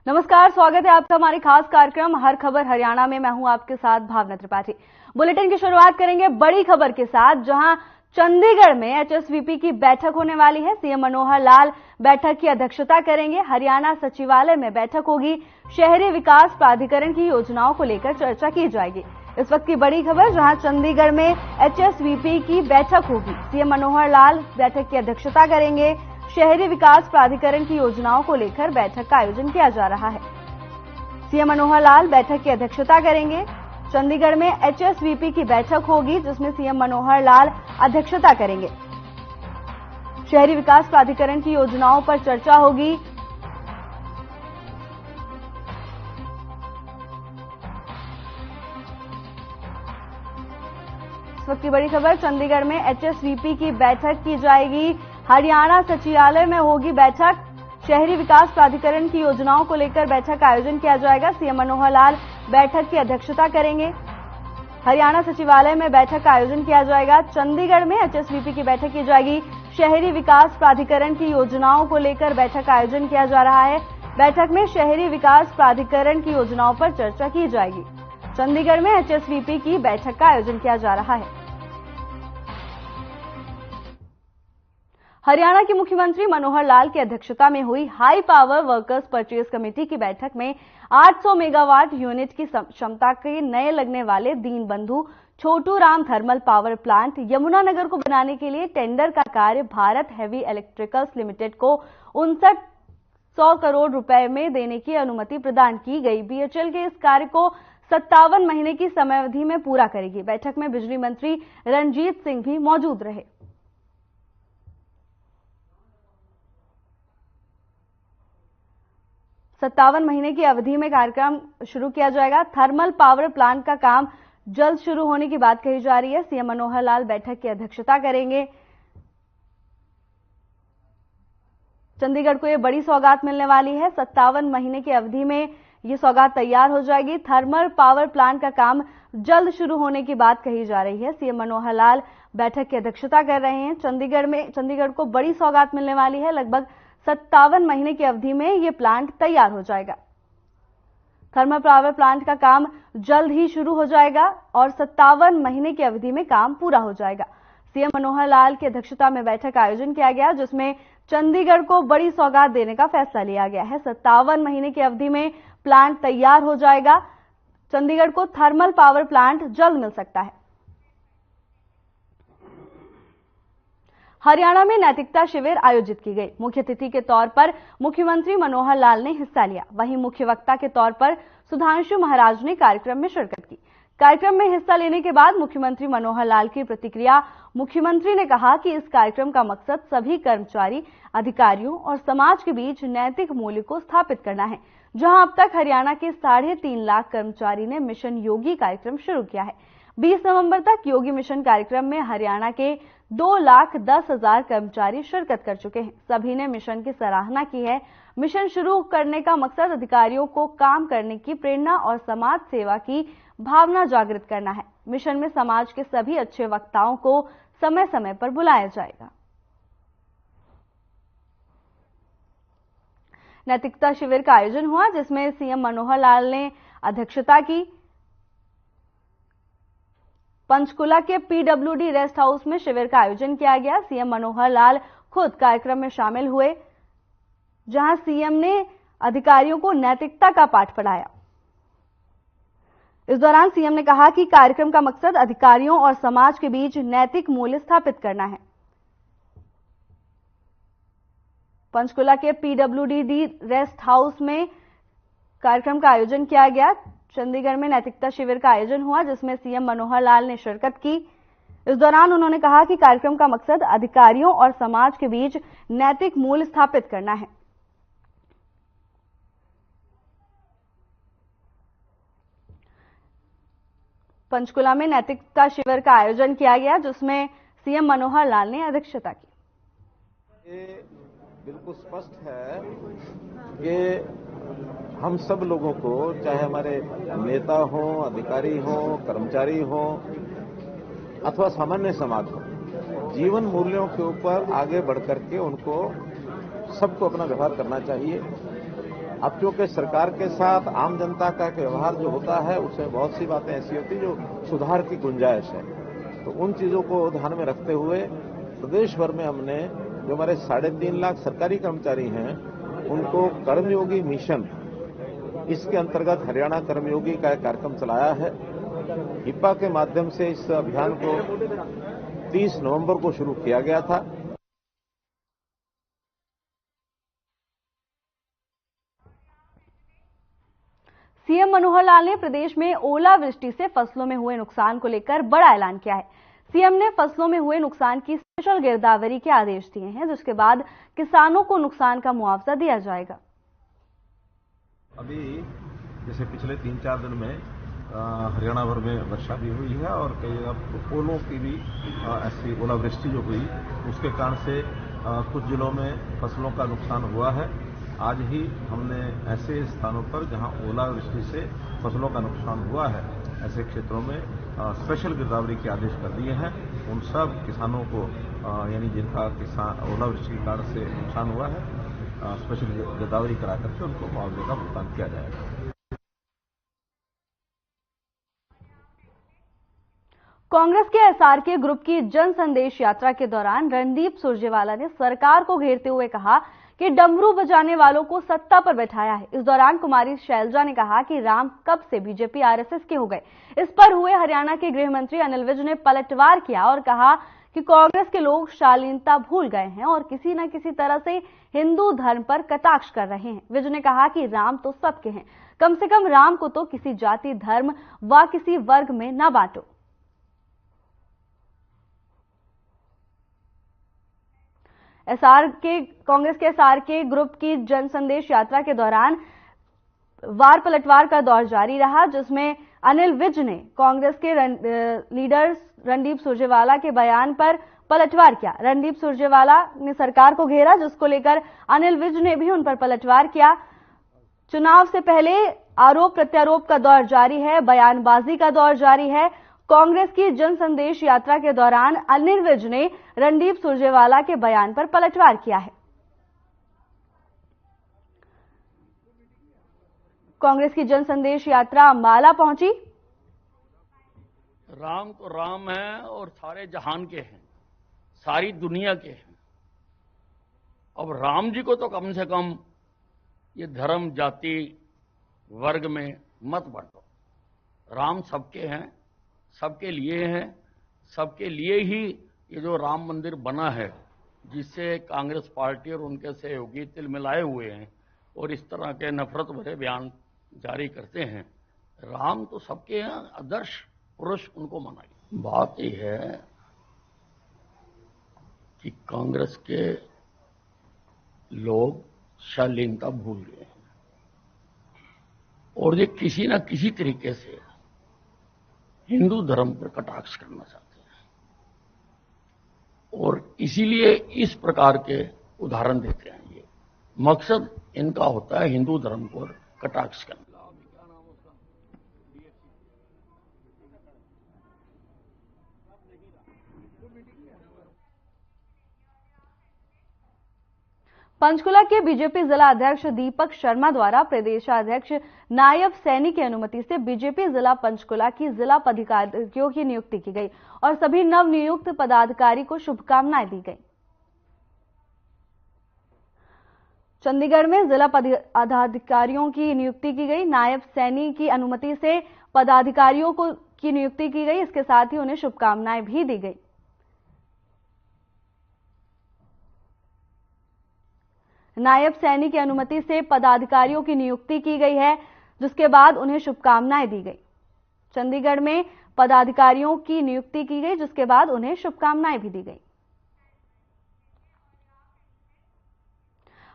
नमस्कार, स्वागत है आपका हमारे खास कार्यक्रम हर खबर हरियाणा में। मैं हूं आपके साथ भावना त्रिपाठी। बुलेटिन की शुरुआत करेंगे बड़ी खबर के साथ, जहां चंडीगढ़ में एचएसवीपी की बैठक होने वाली है। सीएम मनोहर लाल बैठक की अध्यक्षता करेंगे। हरियाणा सचिवालय में बैठक होगी। शहरी विकास प्राधिकरण की योजनाओं को लेकर चर्चा की जाएगी। इस वक्त की बड़ी खबर, जहां चंडीगढ़ में एचएसवीपी की बैठक होगी। सीएम मनोहर लाल बैठक की अध्यक्षता करेंगे। शहरी विकास प्राधिकरण की योजनाओं को लेकर बैठक का आयोजन किया जा रहा है। सीएम मनोहर लाल बैठक की अध्यक्षता करेंगे। चंडीगढ़ में एचएसवीपी की बैठक होगी, जिसमें सीएम मनोहर लाल अध्यक्षता करेंगे। शहरी विकास प्राधिकरण की योजनाओं पर चर्चा होगी। इस वक्त की बड़ी खबर, चंडीगढ़ में एचएसवीपी की बैठक की जाएगी। हरियाणा सचिवालय में होगी बैठक। शहरी विकास प्राधिकरण की योजनाओं को लेकर बैठक का आयोजन किया जाएगा। सीएम मनोहर लाल बैठक की अध्यक्षता करेंगे। हरियाणा सचिवालय में बैठक का आयोजन किया जाएगा। चंडीगढ़ में एचएसवीपी की बैठक की जाएगी। शहरी विकास प्राधिकरण की योजनाओं को लेकर बैठक का आयोजन किया जा रहा है। बैठक में शहरी विकास प्राधिकरण की योजनाओं पर चर्चा की जाएगी। चंडीगढ़ में एचएसवीपी की बैठक का आयोजन किया जा रहा है। हरियाणा के मुख्यमंत्री मनोहर लाल की अध्यक्षता में हुई high power workers purchase committee की बैठक में 800 मेगावाट यूनिट की क्षमता के नए लगने वाले Deenbandhu Chhotu Ram thermal power plant Yamunanagar को बनाने के लिए टेंडर का कार्य भारत हेवी इलेक्ट्रिकल्स लिमिटेड को 5900 करोड़ रुपए में देने की अनुमति प्रदान की गई। बीएचईएल के इस कार्य को 57 महीने की समयावधि में पूरा करेगी। बैठक में बिजली मंत्री रणजीत सिंह भी मौजूद रहे। 57 महीने की अवधि में कार्यक्रम शुरू किया जाएगा। थर्मल पावर प्लांट का काम जल्द शुरू होने की बात कही जा रही है। सीएम मनोहर लाल बैठक की अध्यक्षता करेंगे। चंडीगढ़ को यह बड़ी सौगात मिलने वाली है। 57 महीने की अवधि में यह सौगात तैयार हो जाएगी। थर्मल पावर प्लांट का काम जल्द शुरू होने की बात कही जा रही है। सीएम मनोहर लाल बैठक की अध्यक्षता कर रहे हैं। चंडीगढ़ को बड़ी सौगात मिलने वाली है। लगभग 57 महीने की अवधि में यह प्लांट तैयार हो जाएगा। थर्मल पावर प्लांट का काम जल्द ही शुरू हो जाएगा और 57 महीने की अवधि में काम पूरा हो जाएगा। सीएम मनोहर लाल की अध्यक्षता में बैठक का आयोजन किया गया, जिसमें चंडीगढ़ को बड़ी सौगात देने का फैसला लिया गया है। 57 महीने की अवधि में प्लांट तैयार हो जाएगा। चंडीगढ़ को थर्मल पावर प्लांट जल्द मिल सकता है। हरियाणा में नैतिकता शिविर आयोजित की गई। मुख्य अतिथि के तौर पर मुख्यमंत्री मनोहर लाल ने हिस्सा लिया। वहीं मुख्य वक्ता के तौर पर सुधांशु महाराज ने कार्यक्रम में शिरकत की। कार्यक्रम में हिस्सा लेने के बाद मुख्यमंत्री मनोहर लाल की प्रतिक्रिया। मुख्यमंत्री ने कहा कि इस कार्यक्रम का मकसद सभी कर्मचारी, अधिकारियों और समाज के बीच नैतिक मूल्य को स्थापित करना है। जहां अब तक हरियाणा के 3.5 लाख कर्मचारी ने मिशन योगी कार्यक्रम शुरू किया है। 20 नवंबर तक योगी मिशन कार्यक्रम में हरियाणा के 2,10,000 कर्मचारी शिरकत कर चुके हैं। सभी ने मिशन की सराहना की है। मिशन शुरू करने का मकसद अधिकारियों को काम करने की प्रेरणा और समाज सेवा की भावना जागृत करना है। मिशन में समाज के सभी अच्छे वक्ताओं को समय समय पर बुलाया जाएगा। नैतिकता शिविर का आयोजन हुआ, जिसमें सीएम मनोहर लाल ने अध्यक्षता की। पंचकुला के पीडब्ल्यूडी रेस्ट हाउस में शिविर का आयोजन किया गया। सीएम मनोहर लाल खुद कार्यक्रम में शामिल हुए, जहां सीएम ने अधिकारियों को नैतिकता का पाठ पढ़ाया। इस दौरान सीएम ने कहा कि कार्यक्रम का मकसद अधिकारियों और समाज के बीच नैतिक मूल्य स्थापित करना है। पंचकुला के पीडब्ल्यूडी रेस्ट हाउस में कार्यक्रम का आयोजन किया गया। चंडीगढ़ में नैतिकता शिविर का आयोजन हुआ, जिसमें सीएम मनोहर लाल ने शिरकत की। इस दौरान उन्होंने कहा कि कार्यक्रम का मकसद अधिकारियों और समाज के बीच नैतिक मूल्य स्थापित करना है। पंचकुला में नैतिकता शिविर का आयोजन किया गया, जिसमें सीएम मनोहर लाल ने अध्यक्षता की। ये बिल्कुल स्पष्ट है कि हम सब लोगों को, चाहे हमारे नेता हो, अधिकारी हो, कर्मचारी हो अथवा सामान्य समाज हो, जीवन मूल्यों के ऊपर आगे बढ़कर के उनको सबको अपना व्यवहार करना चाहिए। अब चूंकि सरकार के साथ आम जनता का व्यवहार जो होता है उसमें बहुत सी बातें ऐसी होती जो सुधार की गुंजाइश है। तो उन चीजों को ध्यान में रखते हुए प्रदेश भर में हमने जो हमारे 3.5 लाख सरकारी कर्मचारी हैं उनको कर्मयोगी मिशन, इसके अंतर्गत हरियाणा कर्मयोगी का एक कार्यक्रम चलाया है। हिप्पा के माध्यम से इस अभियान को 30 नवंबर को शुरू किया गया था। सीएम मनोहर लाल ने प्रदेश में ओलावृष्टि से फसलों में हुए नुकसान को लेकर बड़ा ऐलान किया है। सीएम ने फसलों में हुए नुकसान की स्पेशल गिरदावरी के आदेश दिए हैं, जिसके बाद किसानों को नुकसान का मुआवजा दिया जाएगा। अभी जैसे पिछले 3-4 दिन में हरियाणा भर में वर्षा भी हुई है और कई ओलों की भी ऐसी ओलावृष्टि जो हुई उसके कारण से कुछ जिलों में फसलों का नुकसान हुआ है। आज ही हमने ऐसे स्थानों पर जहां ओलावृष्टि से फसलों का नुकसान हुआ है ऐसे क्षेत्रों में स्पेशल गिरदावरी के आदेश कर दिए हैं। उन सब किसानों को यानी जिनका ओलावृष्टि के कारण से नुकसान हुआ है स्पेशल गिरदावरी करा करके उनको मुआवजे का भुगतान किया जाएगा। कांग्रेस के एसआरके ग्रुप की जन संदेश यात्रा के दौरान रणदीप सुरजेवाला ने सरकार को घेरते हुए कहा कि डमरू बजाने वालों को सत्ता पर बैठाया है। इस दौरान कुमारी शैलजा ने कहा कि राम कब से बीजेपी आरएसएस के हो गए। इस पर हुए हरियाणा के गृह मंत्री अनिल विज ने पलटवार किया और कहा कि कांग्रेस के लोग शालीनता भूल गए हैं और किसी न किसी तरह से हिंदू धर्म पर कटाक्ष कर रहे हैं। विज ने कहा कि राम तो सबके हैं, कम से कम राम को तो किसी जाति, धर्म व किसी वर्ग में न बांटो। कांग्रेस के एसआरके ग्रुप की जन संदेश यात्रा के दौरान वार पलटवार का दौर जारी रहा, जिसमें अनिल विज ने कांग्रेस के लीडर रणदीप सुरजेवाला के बयान पर पलटवार किया। रणदीप सुरजेवाला ने सरकार को घेरा, जिसको लेकर अनिल विज ने भी उन पर पलटवार किया। चुनाव से पहले आरोप प्रत्यारोप का दौर जारी है, बयानबाजी का दौर जारी है। कांग्रेस की जन संदेश यात्रा के दौरान अनिल विज ने रणदीप सुरजेवाला के बयान पर पलटवार किया है। कांग्रेस की जन संदेश यात्रा अंबाला पहुंची। राम तो राम है और सारे जहान के हैं, सारी दुनिया के हैं। अब राम जी को तो कम से कम ये धर्म, जाति, वर्ग में मत बांटो। राम सबके हैं, सबके लिए हैं, सबके लिए ही ये जो राम मंदिर बना है, जिससे कांग्रेस पार्टी और उनके सहयोगी तिल मिलाए हुए हैं और इस तरह के नफरत भरे बयान जारी करते हैं। राम तो सबके हैं, आदर्श पुरुष, उनको मनाइए। बात यह है कि कांग्रेस के लोग शालीनता भूल गए हैं और ये किसी न किसी तरीके से हिंदू धर्म पर कटाक्ष करना चाहते हैं और इसीलिए इस प्रकार के उदाहरण देते हैं। ये मकसद इनका होता है हिंदू धर्म पर कटाक्ष करना। पंचकुला के बीजेपी जिला अध्यक्ष दीपक शर्मा द्वारा प्रदेशाध्यक्ष नायब सैनी की अनुमति से बीजेपी जिला पंचकुला की जिला पदाधिकारियों की नियुक्ति की गई और सभी नवनियुक्त पदाधिकारी को शुभकामनाएं दी गई। चंडीगढ़ में जिला पदाधिकारियों की नियुक्ति की गई। नायब सैनी की अनुमति से पदाधिकारियों की नियुक्ति की गई, इसके साथ ही उन्हें शुभकामनाएं भी दी गई। नायब सैनी की अनुमति से पदाधिकारियों की नियुक्ति की गई है, जिसके बाद उन्हें शुभकामनाएं दी गई। चंडीगढ़ में पदाधिकारियों की नियुक्ति की गई, जिसके बाद उन्हें शुभकामनाएं भी दी गई।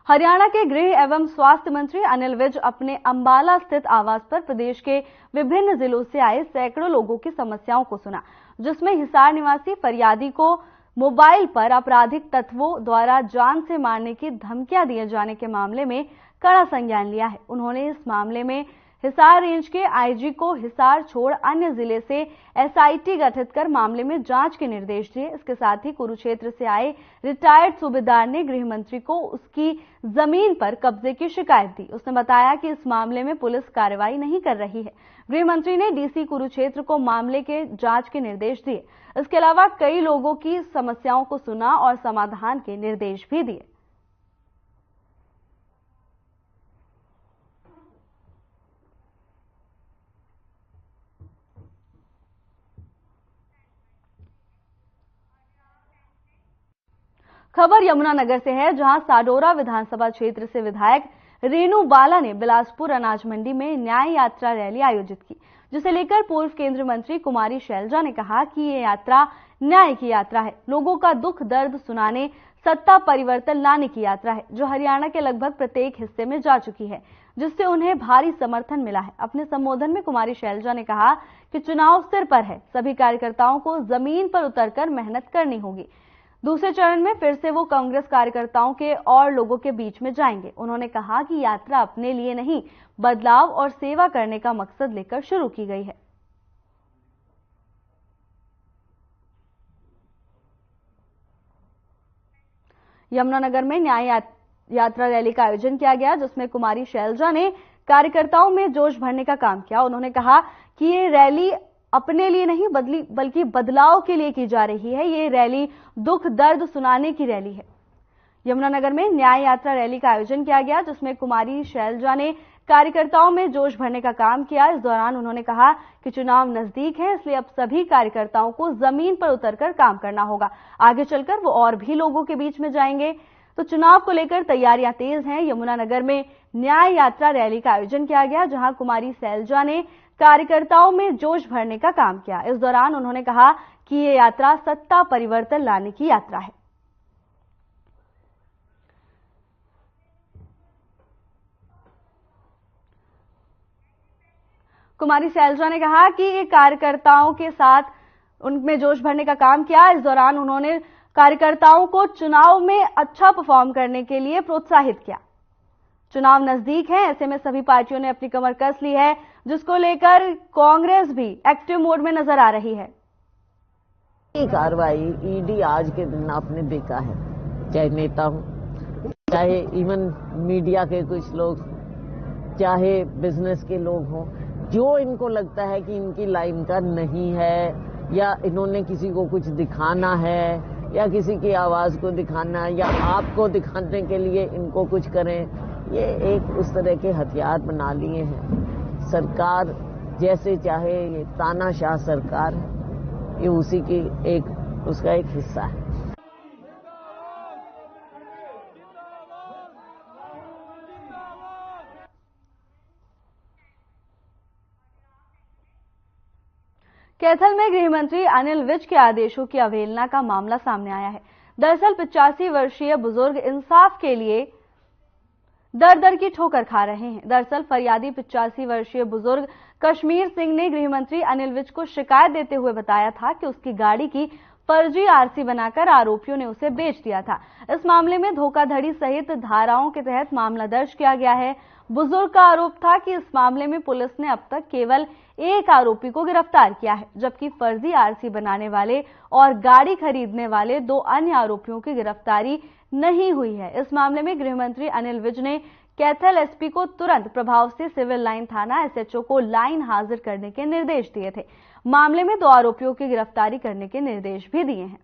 हरियाणा के गृह एवं स्वास्थ्य मंत्री अनिल विज अपने अंबाला स्थित आवास पर प्रदेश के विभिन्न जिलों से आए सैकड़ों लोगों की समस्याओं को सुना, जिसमें हिसार निवासी फरियादी को मोबाइल पर आपराधिक तत्वों द्वारा जान से मारने की धमकियां दिए जाने के मामले में कड़ा संज्ञान लिया है। उन्होंने इस मामले में हिसार रेंज के आईजी को हिसार छोड़ अन्य जिले से एसआईटी गठित कर मामले में जांच के निर्देश दिए। इसके साथ ही कुरुक्षेत्र से आए रिटायर्ड सूबेदार ने गृह मंत्री को उसकी जमीन पर कब्जे की शिकायत दी। उसने बताया कि इस मामले में पुलिस कार्रवाई नहीं कर रही है। गृह मंत्री ने डीसी कुरुक्षेत्र को मामले के जांच के निर्देश दिए। इसके अलावा कई लोगों की समस्याओं को सुना और समाधान के निर्देश भी दिए। खबर यमुनानगर से है, जहां साडोरा विधानसभा क्षेत्र से विधायक रेणु बाला ने बिलासपुर अनाज मंडी में न्याय यात्रा रैली आयोजित की, जिसे लेकर पूर्व केंद्रीय मंत्री कुमारी शैलजा ने कहा कि ये यात्रा न्याय की यात्रा है, लोगों का दुख दर्द सुनाने, सत्ता परिवर्तन लाने की यात्रा है, जो हरियाणा के लगभग प्रत्येक हिस्से में जा चुकी है, जिससे उन्हें भारी समर्थन मिला है। अपने संबोधन में कुमारी शैलजा ने कहा कि चुनाव सिर पर है, सभी कार्यकर्ताओं को जमीन पर उतरकर मेहनत करनी होगी। दूसरे चरण में फिर से वो कांग्रेस कार्यकर्ताओं के और लोगों के बीच में जाएंगे। उन्होंने कहा कि यात्रा अपने लिए नहीं, बदलाव और सेवा करने का मकसद लेकर शुरू की गई है। यमुनानगर में न्याय यात्रा रैली का आयोजन किया गया, जिसमें कुमारी शैलजा ने कार्यकर्ताओं में जोश भरने का काम किया। उन्होंने कहा कि ये रैली अपने लिए नहीं बल्कि बदलाव के लिए की जा रही है। ये रैली दुख दर्द सुनाने की रैली है। यमुनानगर में न्याय यात्रा रैली का आयोजन किया गया, जिसमें कुमारी शैलजा ने कार्यकर्ताओं में जोश भरने का काम किया। इस दौरान उन्होंने कहा कि चुनाव नजदीक है, इसलिए अब सभी कार्यकर्ताओं को जमीन पर उतरकर काम करना होगा। आगे चलकर वो और भी लोगों के बीच में जाएंगे। तो चुनाव को लेकर तैयारियां तेज हैं। यमुनानगर में न्याय यात्रा रैली का आयोजन किया गया, जहां कुमारी शैलजा ने कार्यकर्ताओं में जोश भरने का काम किया। इस दौरान उन्होंने कहा कि ये यात्रा सत्ता परिवर्तन लाने की यात्रा है। कुमारी शैलजा ने कहा कि ये कार्यकर्ताओं के साथ उनमें जोश भरने का काम किया। इस दौरान उन्होंने कार्यकर्ताओं को चुनाव में अच्छा परफॉर्म करने के लिए प्रोत्साहित किया। चुनाव नजदीक है, ऐसे में सभी पार्टियों ने अपनी कमर कस ली है, जिसको लेकर कांग्रेस भी एक्टिव मोड में नजर आ रही है। ये कार्रवाई ईडी आज के दिन आपने देखा है, चाहे नेता हो, चाहे इवन मीडिया के कुछ लोग, चाहे बिजनेस के लोग हों, जो इनको लगता है कि इनकी लाइन का नहीं है या इन्होंने किसी को कुछ दिखाना है या किसी की आवाज को दिखाना या आपको दिखाने के लिए इनको कुछ करें, ये एक उस तरह के हथियार बना लिए हैं। सरकार जैसे चाहे, ये तानाशाह सरकार है, ये उसी की उसका एक हिस्सा है। कैथल में गृह मंत्री अनिल विज के आदेशों की अवहेलना का मामला सामने आया है। दरअसल 85 वर्षीय बुजुर्ग इंसाफ के लिए दर दर की ठोकर खा रहे हैं। दरअसल फरियादी 85 वर्षीय बुजुर्ग कश्मीर सिंह ने गृह मंत्री अनिल विज को शिकायत देते हुए बताया था कि उसकी गाड़ी की फर्जी आरसी बनाकर आरोपियों ने उसे बेच दिया था। इस मामले में धोखाधड़ी सहित धाराओं के तहत मामला दर्ज किया गया है। बुजुर्ग का आरोप था कि इस मामले में पुलिस ने अब तक केवल एक आरोपी को गिरफ्तार किया है, जबकि फर्जी आरसी बनाने वाले और गाड़ी खरीदने वाले 2 अन्य आरोपियों की गिरफ्तारी नहीं हुई है। इस मामले में गृह मंत्री अनिल विज ने कैथल एसपी को तुरंत प्रभाव से सिविल लाइन थाना एसएचओ को लाइन हाजिर करने के निर्देश दिए थे। मामले में 2 आरोपियों की गिरफ्तारी करने के निर्देश भी दिए हैं।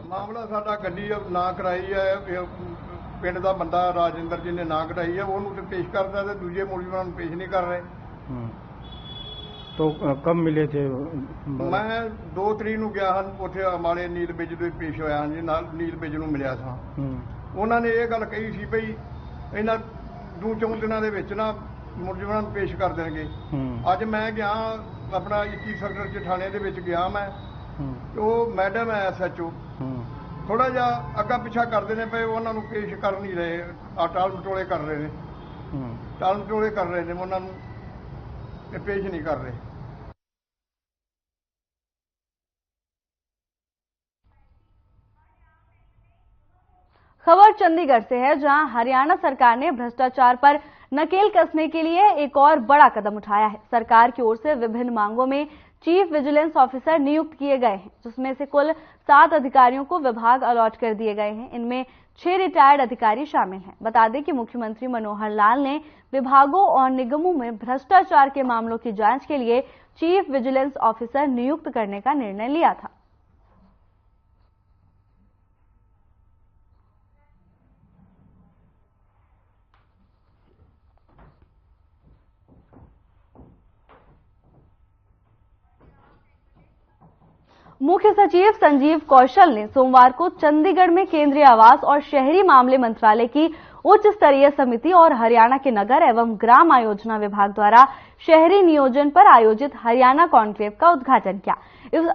मामला साडा गड्डी ना कराई है, पिंड का बंदा राजिंदर जी ने ना कराई है, उन्होंने पेश करता है, दूजे मुलजिमान पेश नहीं कर रहे। तो कब मिले थे? मैं 2 तरीक ਨੂੰ ਗਿਆ ਹਾਂ ਉੱਥੇ ਅਮਾਲੇ ਨੀਲ ਬਿਜ ਦੇ ਪੇਸ਼ ਹੋਇਆ ਹਾਂ ਜੀ, ਨਾਲ ਨੀਲ ਬਿਜ ਨੂੰ ਮਿਲਿਆ ਸਾਂ। ਉਹਨਾਂ ਨੇ ਇਹ ਗੱਲ ਕਹੀ ਸੀ ਭਈ ਇਹਨਾਂ 2-4 ਦਿਨਾਂ ਦੇ ਵਿੱਚ ਨਾ ਮੁਲਜ਼ਮਾਂ ਨੂੰ ਪੇਸ਼ ਕਰ ਦੇਣਗੇ। ਅੱਜ ਮੈਂ ਗਿਆ ਆਪਣਾ 21 ਸੈਕਟਰ ਚ ਥਾਣੇ ਦੇ ਵਿੱਚ ਗਿਆ ਮੈਂ, ਉਹ ਮੈਡਮ ਹੈ ਐਸਐਚਓ, ਥੋੜਾ ਜਿਹਾ ਅੱਗਾ ਪਿੱਛਾ ਕਰਦੇ ਨੇ ਪਏ, ਉਹਨਾਂ ਨੂੰ ਪੇਸ਼ ਕਰ ਨਹੀਂ ਰਹੇ, ਟਾਲ ਮਟੋਲੇ ਕਰ ਰਹੇ ਨੇ, ਟਾਲ ਮਟੋਲੇ ਕਰ ਰਹੇ ਨੇ, ਉਹਨਾਂ ਨੂੰ ਪੇਸ਼ ਨਹੀਂ ਕਰ ਰਹੇ। खबर चंडीगढ़ से है, जहां हरियाणा सरकार ने भ्रष्टाचार पर नकेल कसने के लिए एक और बड़ा कदम उठाया है। सरकार की ओर से विभिन्न मांगों में चीफ विजिलेंस ऑफिसर नियुक्त किए गए हैं, जिसमें से कुल 7 अधिकारियों को विभाग अलॉट कर दिए गए हैं। इनमें 6 रिटायर्ड अधिकारी शामिल हैं। बता दें कि मुख्यमंत्री मनोहर लाल ने विभागों और निगमों में भ्रष्टाचार के मामलों की जांच के लिए चीफ विजिलेंस ऑफिसर नियुक्त करने का निर्णय लिया था। मुख्य सचिव संजीव कौशल ने सोमवार को चंडीगढ़ में केंद्रीय आवास और शहरी मामले मंत्रालय की उच्च स्तरीय समिति और हरियाणा के नगर एवं ग्राम आयोजना विभाग द्वारा शहरी नियोजन पर आयोजित हरियाणा कॉन्क्लेव का उद्घाटन किया।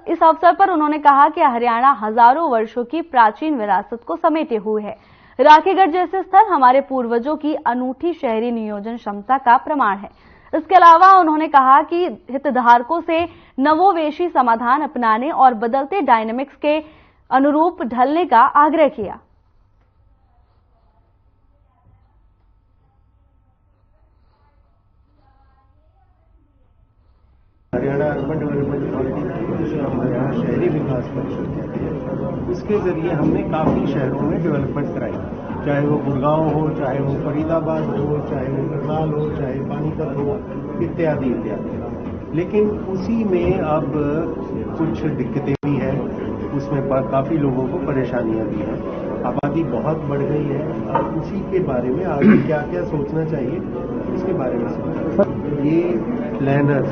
इस अवसर पर उन्होंने कहा कि हरियाणा हजारों वर्षों की प्राचीन विरासत को समेटे हुए है। राखीगढ़ जैसे स्थल हमारे पूर्वजों की अनूठी शहरी नियोजन क्षमता का प्रमाण है। इसके अलावा उन्होंने कहा कि हितधारकों से नवोवेशी समाधान अपनाने और बदलते डायनेमिक्स के अनुरूप ढलने का आग्रह किया। हरियाणा अर्बन डेवलपमेंट अथॉरिटी, जिसे हम हरियाणा शहरी विकास परिषद कहते हैं, इसके जरिए हमने काफ़ी शहरों में डेवलपमेंट कराई, चाहे वो गुड़गांव हो, चाहे वो फरीदाबाद हो, चाहे वो करनाल हो, चाहे पानीपत हो, इत्यादि इत्यादि। लेकिन उसी में अब कुछ दिक्कतें भी हैं, उसमें काफ़ी लोगों को परेशानियां भी हैं, आबादी बहुत बढ़ गई है। अब उसी के बारे में आगे क्या क्या सोचना चाहिए, इसके बारे में सोचना। ये प्लानर्स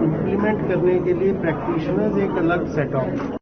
इम्प्लीमेंट करने के लिए प्रैक्टिशनर्स एक अलग set of.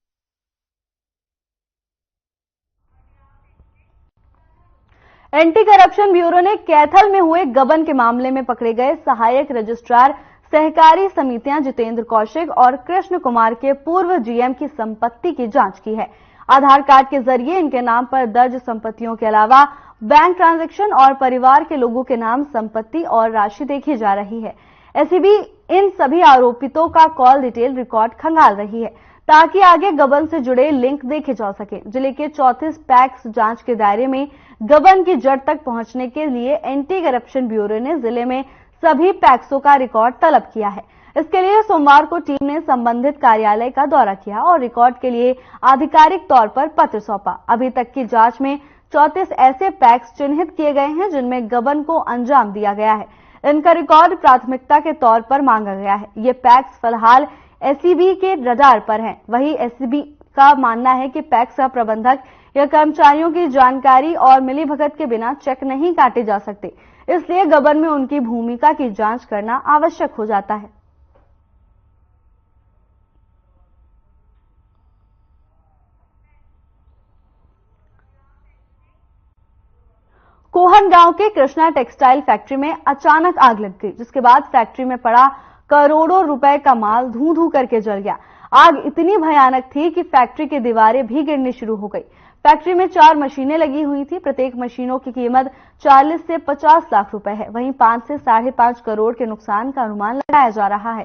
Anti corruption bureau ने कैथल में हुए गबन के मामले में पकड़े गए सहायक रजिस्ट्रार सहकारी समितियां जितेंद्र कौशिक और कृष्ण कुमार के पूर्व जीएम की संपत्ति की जांच की है। आधार कार्ड के जरिए इनके नाम पर दर्ज संपत्तियों के अलावा बैंक ट्रांजैक्शन और परिवार के लोगों के नाम संपत्ति और राशि देखी जा रही है। एसीबी इन सभी आरोपितों का कॉल डिटेल रिकॉर्ड खंगाल रही है, ताकि आगे गबन से जुड़े लिंक देखे जा सके। जिले के 34 पैक्स जांच के दायरे में गबन की जड़ तक पहुंचने के लिए एंटी करप्शन ब्यूरो ने जिले में सभी पैक्सों का रिकॉर्ड तलब किया है। इसके लिए सोमवार को टीम ने संबंधित कार्यालय का दौरा किया और रिकॉर्ड के लिए आधिकारिक तौर पर पत्र सौंपा। अभी तक की जांच में 34 ऐसे पैक्स चिन्हित किए गए हैं जिनमें गबन को अंजाम दिया गया है। इनका रिकॉर्ड प्राथमिकता के तौर पर मांगा गया है। ये पैक्स फिलहाल एसीबी के रडार पर हैं। वहीं एसीबी का मानना है कि पैक्स का प्रबंधक या कर्मचारियों की जानकारी और मिलीभगत के बिना चेक नहीं काटे जा सकते, इसलिए गबन में उनकी भूमिका की जांच करना आवश्यक हो जाता है। कोहन गांव के कृष्णा टेक्सटाइल फैक्ट्री में अचानक आग लग गई, जिसके बाद फैक्ट्री में पड़ा करोड़ों रुपए का माल धू धू करके जल गया। आग इतनी भयानक थी कि फैक्ट्री की दीवारें भी गिरनी शुरू हो गई। फैक्ट्री में 4 मशीनें लगी हुई थी। प्रत्येक मशीनों की कीमत 40 से 50 लाख रुपए है। वहीं 5 से 5.5 करोड़ के नुकसान का अनुमान लगाया जा रहा है।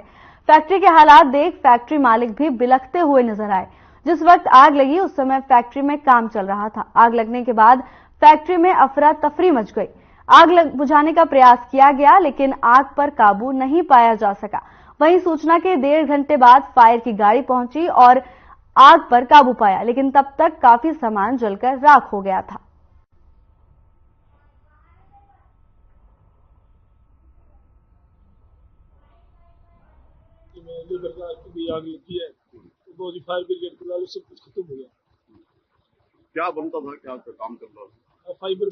फैक्ट्री के हालात देख फैक्ट्री मालिक भी बिलखते हुए नजर आए। जिस वक्त आग लगी उस समय फैक्ट्री में काम चल रहा था। आग लगने के बाद फैक्ट्री में अफरा तफरी मच गई। आग बुझाने का प्रयास किया गया, लेकिन आग पर काबू नहीं पाया जा सका। वहीं सूचना के 1.5 घंटे बाद फायर की गाड़ी पहुंची और आग पर काबू पाया, लेकिन तब तक काफी सामान जलकर राख हो गया था। आग लगी है तो फायर ब्रिगेड के सब कुछ खत्म हो गया। क्या बनता था, क्या काम कर रहा था? फाइबर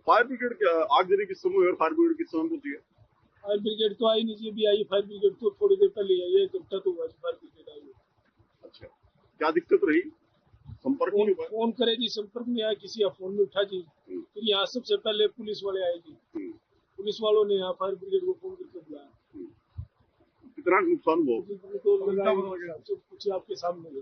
फायर ब्रिगेड क्या आग जली किस समय और फायर ब्रिगेड किस समय पहुंची है? फायर ब्रिगेड तो आई नहीं, भी आई फायर ब्रिगेड तो थोड़ी देर पहले आई है, घंटा तो हुआ फायर ब्रिगेड आई। अच्छा, क्या दिक्कत रही? संपर्क में फोन करे जी, संपर्क में आया किसी का फोन में उठा जी। फिर यहाँ सबसे पहले पुलिस वाले आए जी। पुलिस वालों ने यहाँ फायर ब्रिगेड को फोन करके बुलाया। कितना नुकसान हुआ? सब कुछ आपके सामने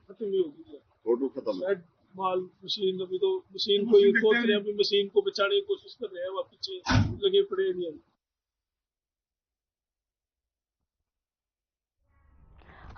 खत्म ही हो गया, टोटल खत्म। माल मशीन, अभी तो मशीन को सोच रहे हैं, अभी मशीन को बचाने की कोशिश कर रहे हैं, वह पीछे लगे पड़े नहीं।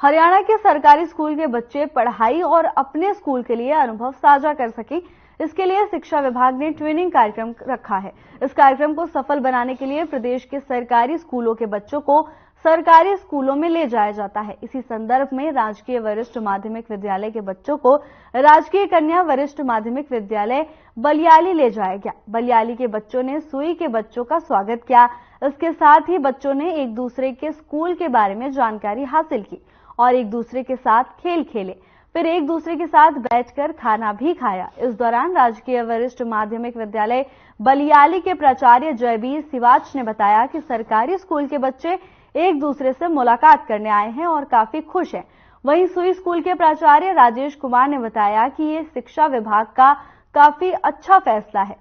हरियाणा के सरकारी स्कूल के बच्चे पढ़ाई और अपने स्कूल के लिए अनुभव साझा कर सकें, इसके लिए शिक्षा विभाग ने ट्विनिंग कार्यक्रम रखा है। इस कार्यक्रम को सफल बनाने के लिए प्रदेश के सरकारी स्कूलों के बच्चों को सरकारी स्कूलों में ले जाया जाता है। इसी संदर्भ में राजकीय वरिष्ठ माध्यमिक विद्यालय के बच्चों को राजकीय कन्या वरिष्ठ माध्यमिक विद्यालय बलियाली ले जाया गया। बलियाली के बच्चों ने सुई के बच्चों का स्वागत किया। इसके साथ ही बच्चों ने एक दूसरे के स्कूल के बारे में जानकारी हासिल की और एक दूसरे के साथ खेल खेले, फिर एक दूसरे के साथ बैठकर खाना भी खाया। इस दौरान राजकीय वरिष्ठ माध्यमिक विद्यालय बलियाली के प्राचार्य जयवीर सिवाच ने बताया कि सरकारी स्कूल के बच्चे एक दूसरे से मुलाकात करने आए हैं और काफी खुश हैं। वहीं सुई स्कूल के प्राचार्य राजेश कुमार ने बताया कि ये शिक्षा विभाग का काफी अच्छा फैसला है।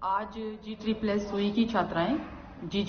आज G++ सुई की छात्राएं G++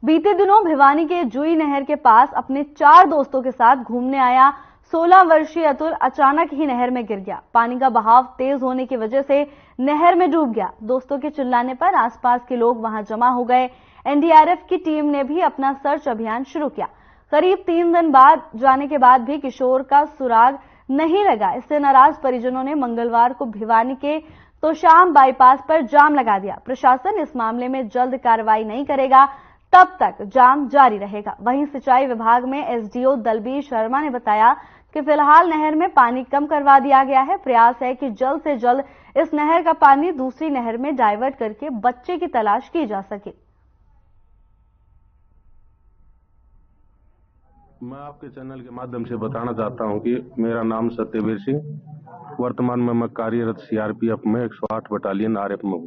बीते दिनों भिवानी के जुई नहर के पास अपने 4 दोस्तों के साथ घूमने आया 16 वर्षीय अतुल अचानक ही नहर में गिर गया। पानी का बहाव तेज होने की वजह से नहर में डूब गया। दोस्तों के चिल्लाने पर आसपास के लोग वहां जमा हो गए। एनडीआरएफ की टीम ने भी अपना सर्च अभियान शुरू किया। करीब 3 दिन बाद जाने के बाद भी किशोर का सुराग नहीं लगा। इससे नाराज परिजनों ने मंगलवार को भिवानी के तोशाम बाईपास पर जाम लगा दिया। प्रशासन इस मामले में जल्द कार्रवाई नहीं करेगा, तब तक जाम जारी रहेगा। वहीं सिंचाई विभाग में एसडीओ दलबीर शर्मा ने बताया कि फिलहाल नहर में पानी कम करवा दिया गया है। प्रयास है कि जल्द से जल्द इस नहर का पानी दूसरी नहर में डाइवर्ट करके बच्चे की तलाश की जा सके। मैं आपके चैनल के माध्यम से बताना चाहता हूं कि मेरा नाम सत्यवीर सिंह, वर्तमान में मैं कार्यरत सीआरपीएफ में 108 बटालियन आरएफ में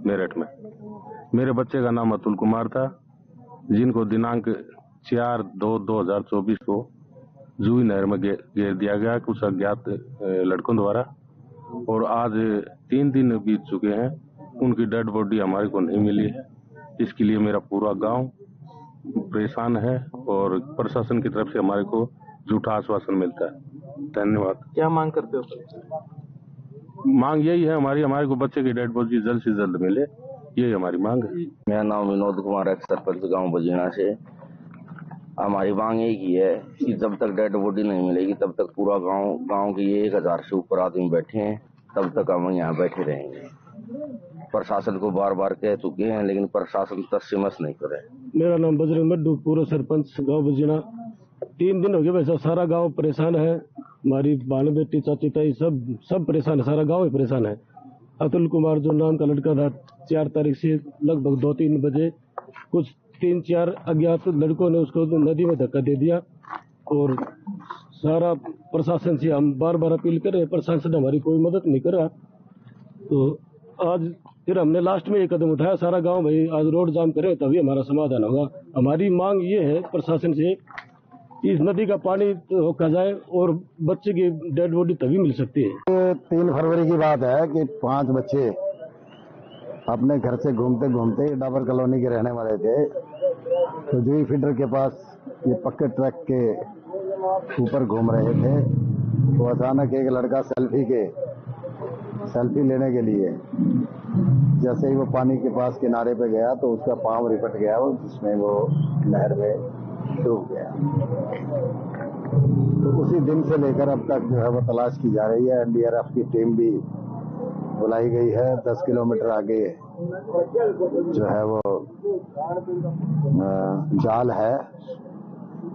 मेरठ में। मेरे बच्चे का नाम अतुल कुमार था, जिनको दिनांक 4/2/2024 को जुई नहर में घेर दिया गया कुछ अज्ञात लड़कों द्वारा, और आज 3 दिन बीत चुके हैं, उनकी डेड बॉडी हमारे को नहीं मिली है। इसके लिए मेरा पूरा गांव परेशान है और प्रशासन की तरफ से हमारे को झूठा आश्वासन मिलता है। धन्यवाद। क्या मांग करते हो? मांग यही है हमारे को बच्चे की डेड बॉडी जल्द से जल्द मिले, यही हमारी मांग है। मेरा नाम विनोद कुमार है, सरपंच गांव बजीना से। हमारी मांग एक ही है कि जब तक डेड बॉडी नहीं मिलेगी तब तक पूरा गांव के 1000 से ऊपर आदमी बैठे हैं, तब तक हम यहाँ बैठे रहेंगे। प्रशासन को बार बार कह चुके हैं, लेकिन प्रशासन तस्मस नहीं करे। मेरा नाम बजरंग मड्डू, पूर्व सरपंच गांव बजीना। 3 दिन हो गए, वैसा सारा गांव परेशान है। हमारी बहन बेटी चाची ताई सब परेशान है, सारा गांव ही परेशान है। अतुल कुमार जो नाम का लड़का था, 4 तारीख से लगभग 2-3 बजे कुछ 3-4 अज्ञात लड़कों ने उसको नदी में धक्का दे दिया। और सारा प्रशासन से हम बार बार अपील कर रहे हैं, प्रशासन हमारी कोई मदद नहीं कर रहा। तो आज फिर हमने लास्ट में एक कदम उठाया, सारा गांव भाई आज रोड जाम करे तभी हमारा समाधान होगा। हमारी मांग ये है प्रशासन से, इस नदी का पानी रोका जाए और बच्चे की डेड बॉडी तभी मिल सकती है। 3 फरवरी की बात है कि 5 बच्चे अपने घर से घूमते घूमते डाबर कॉलोनी के रहने वाले थे, तो जुई फीडर के पास ये पक्के ट्रक के ऊपर घूम रहे थे। तो अचानक एक लड़का सेल्फी लेने के लिए जैसे ही वो पानी के पास किनारे पे गया तो उसका पांव रिपट गया, जिसमें वो नहर में डूब गया। तो उसी दिन से लेकर अब तक जो है वो तलाश की जा रही है। एनडीआरएफ की टीम भी बुलाई गई है। 10 किलोमीटर आगे जो है वो जाल है,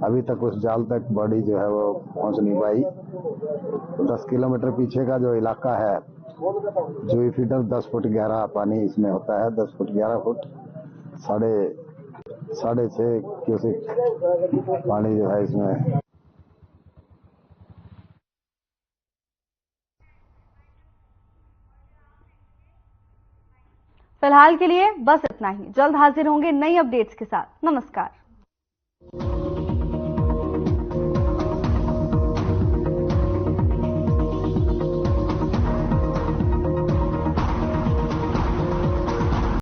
अभी तक उस जाल तक बॉडी जो है वो पहुंच नहीं पाई। 10 किलोमीटर पीछे का जो इलाका है, जुई फीडर 10 फुट गहरा पानी इसमें होता है, 10 फुट 11 फुट 6.5 क्यूसेक पानी जो है इसमें। फिलहाल के लिए बस इतना ही। जल्द हाजिर होंगे नई अपडेट्स के साथ। नमस्कार।